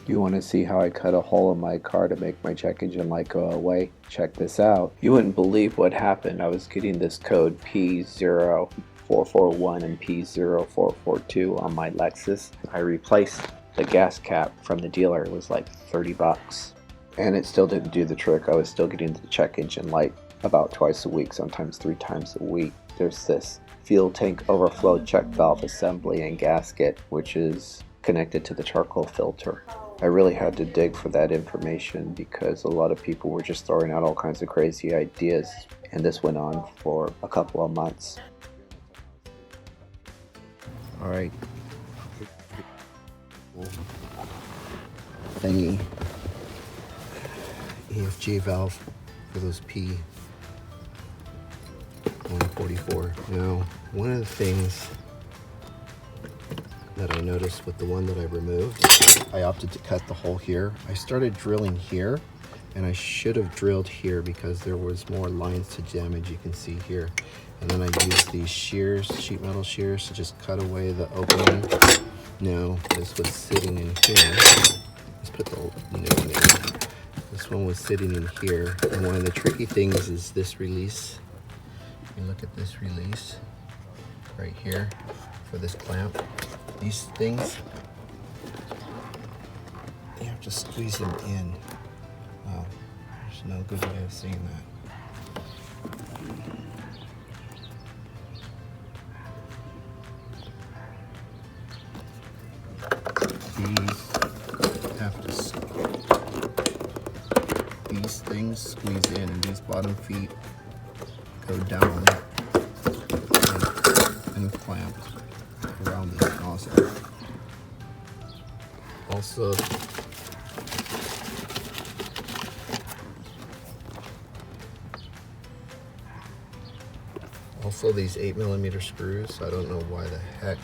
You want to see how I cut a hole in my car to make my check engine light go away? Check this out. You wouldn't believe what happened. I was getting this code P0441 and P0442 on my Lexus. I replaced the gas cap from the dealer. It was like 30 bucks. And it still didn't do the trick. I was still getting the check engine light about twice a week, sometimes 3 times a week. There's this fuel tank overflow check valve assembly and gasket, which is connected to the charcoal filter. I really had to dig for that information because a lot of people were just throwing out all kinds of crazy ideas, and this went on for a couple of months. Alright, thingy, EFG valve for those P0444. Now, one of the things that I noticed with the one that I removed, I opted to cut the hole here. I started drilling here, and I should have drilled here because there was more lines to damage, you can see here. And then I used these shears, sheet metal shears, to just cut away the opening. Now, this was sitting in here. Let's put the note in. This one was sitting in here, and one of the tricky things is this release. You look at this release right here for this clamp. These things, you have to squeeze them in. Wow, there's no good way of saying that. These things squeeze in, and these bottom feet go down and clamp around this nozzle. Also these 8mm screws. I don't know why the heck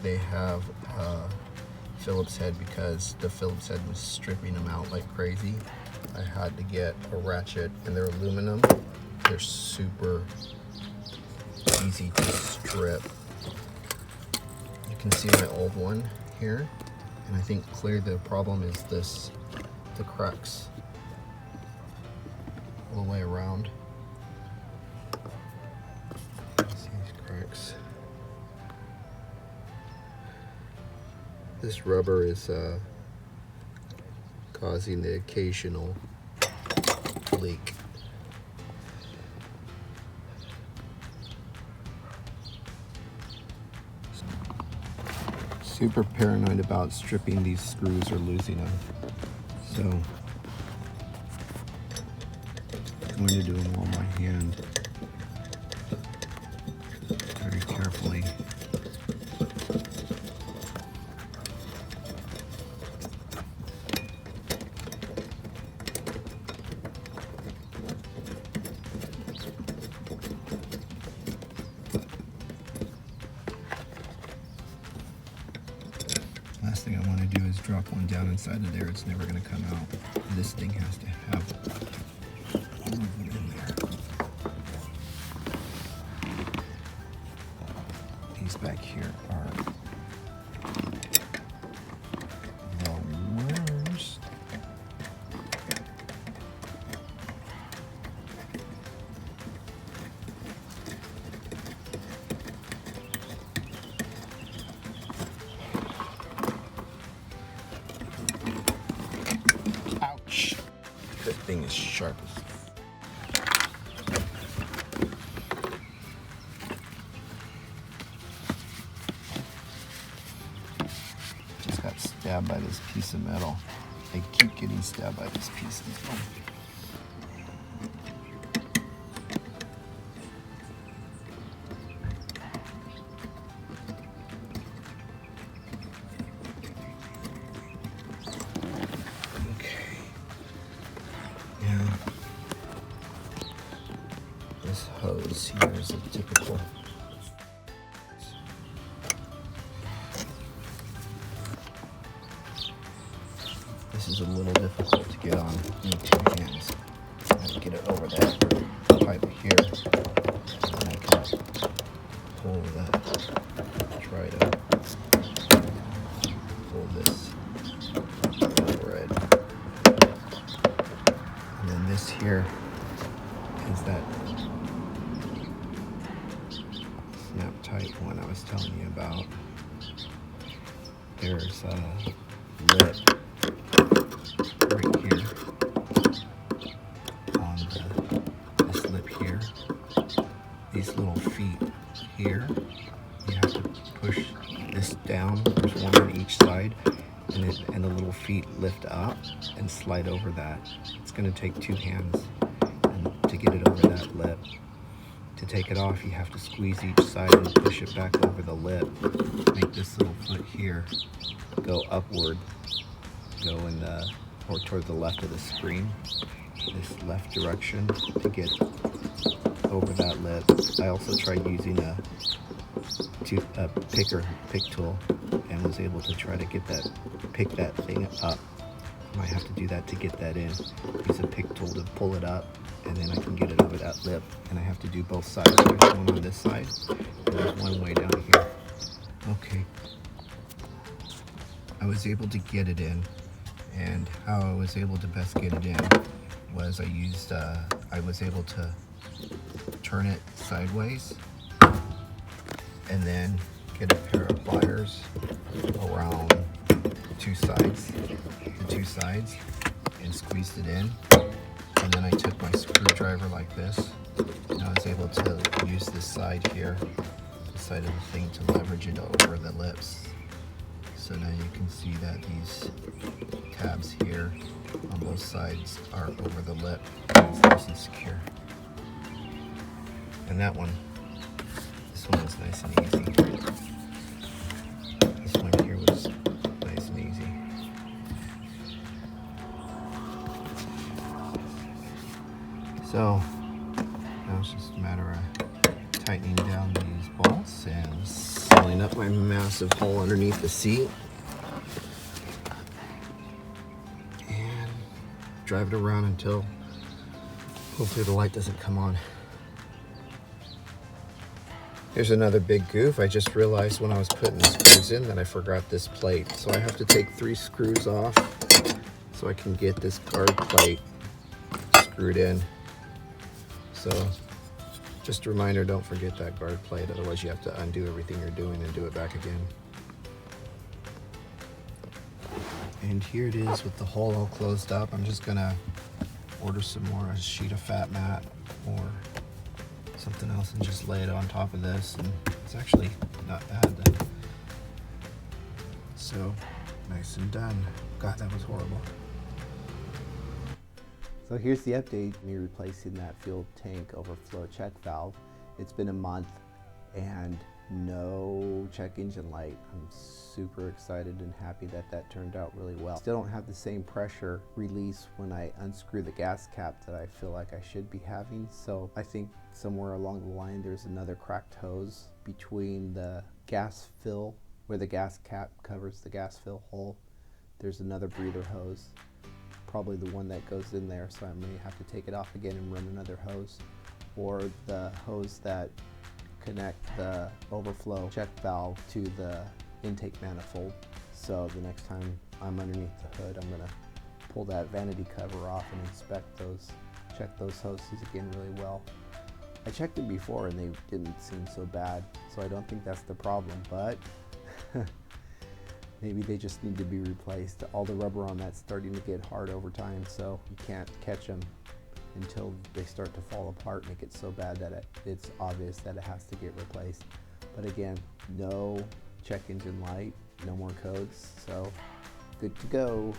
they have Phillips head, because the Phillips head was stripping them out like crazy. I had to get a ratchet, and they're aluminum. They're super easy to strip. You can see my old one here, and I think clearly the problem is the cracks all the way around. See these cracks. This rubber is causing the occasional leak. Super paranoid about stripping these screws or losing them. So I'm going to do them all by hand, very carefully. Last thing I want to do is drop one down inside of there. It's never going to come out. This thing has to have all of them in there. These back here are the worst. Ouch! That thing is sharp as just got stabbed by this piece of metal. I keep getting stabbed by this piece of metal. This hose here is a typical. This is a little difficult to get on in 2 hands. I have to get it over that pipe here, and I can pull that, try to pull this here is that snap tight one I was telling you about. There's a lip right here on this lip here. These little feet here, you have to push this down. There's one on each side, and the little feet lift up and slide over that. It's going to take 2 hands to get it over that lip. To take it off, you have to squeeze each side and push it back over the lip. Make this little foot here go upward, go in the, or toward the left of the screen, this left direction to get over that lip. I also tried using a pick tool and was able to try to get that, pick that thing up. I might have to do that to get that in. Use a pick tool to pull it up, and then I can get it over that lip. And I have to do both sides. There's one on this side, and there's one way down here. Okay. I was able to get it in, and how I was able to best get it in was I was able to turn it sideways and then get a pair of pliers around the two sides, and squeezed it in. And then I took my screwdriver like this, and I was able to use this side here, the side of the thing, to leverage it over the lips. So now you can see that these tabs here on both sides are over the lip. It's nice and secure. And that one, this one was nice and easy. This one here was nice and easy. So now it's just a matter of tightening down these bolts and sealing up my massive hole underneath the seat. And drive it around until hopefully the light doesn't come on. Here's another big goof. I just realized when I was putting the screws in that I forgot this plate. So I have to take 3 screws off so I can get this guard plate screwed in. So just a reminder, don't forget that guard plate, otherwise you have to undo everything you're doing and do it back again. And here it is with the hole all closed up. I'm just gonna order some more, a sheet of fat mat or something else, and just lay it on top of this, and it's actually not bad then. So nice and done. God, that was horrible. So here's the update, me replacing that fuel tank overflow check valve. It's been a month and no check engine light. I'm super excited and happy that that turned out really well. Still don't have the same pressure release when I unscrew the gas cap that I feel like I should be having. So I think somewhere along the line there's another cracked hose between the gas fill, where the gas cap covers the gas fill hole. There's another breather hose, probably the one that goes in there, so I may have to take it off again and run another hose, or the hose that connect the overflow check valve to the intake manifold. So the next time I'm underneath the hood, I'm gonna pull that vanity cover off and inspect those, check those hoses again really well. I checked it before and they didn't seem so bad, so I don't think that's the problem, but maybe they just need to be replaced. All the rubber on that's starting to get hard over time, so you can't catch them until they start to fall apart and it gets so bad that it's obvious that it has to get replaced. But again, no check engine light, no more codes, so good to go.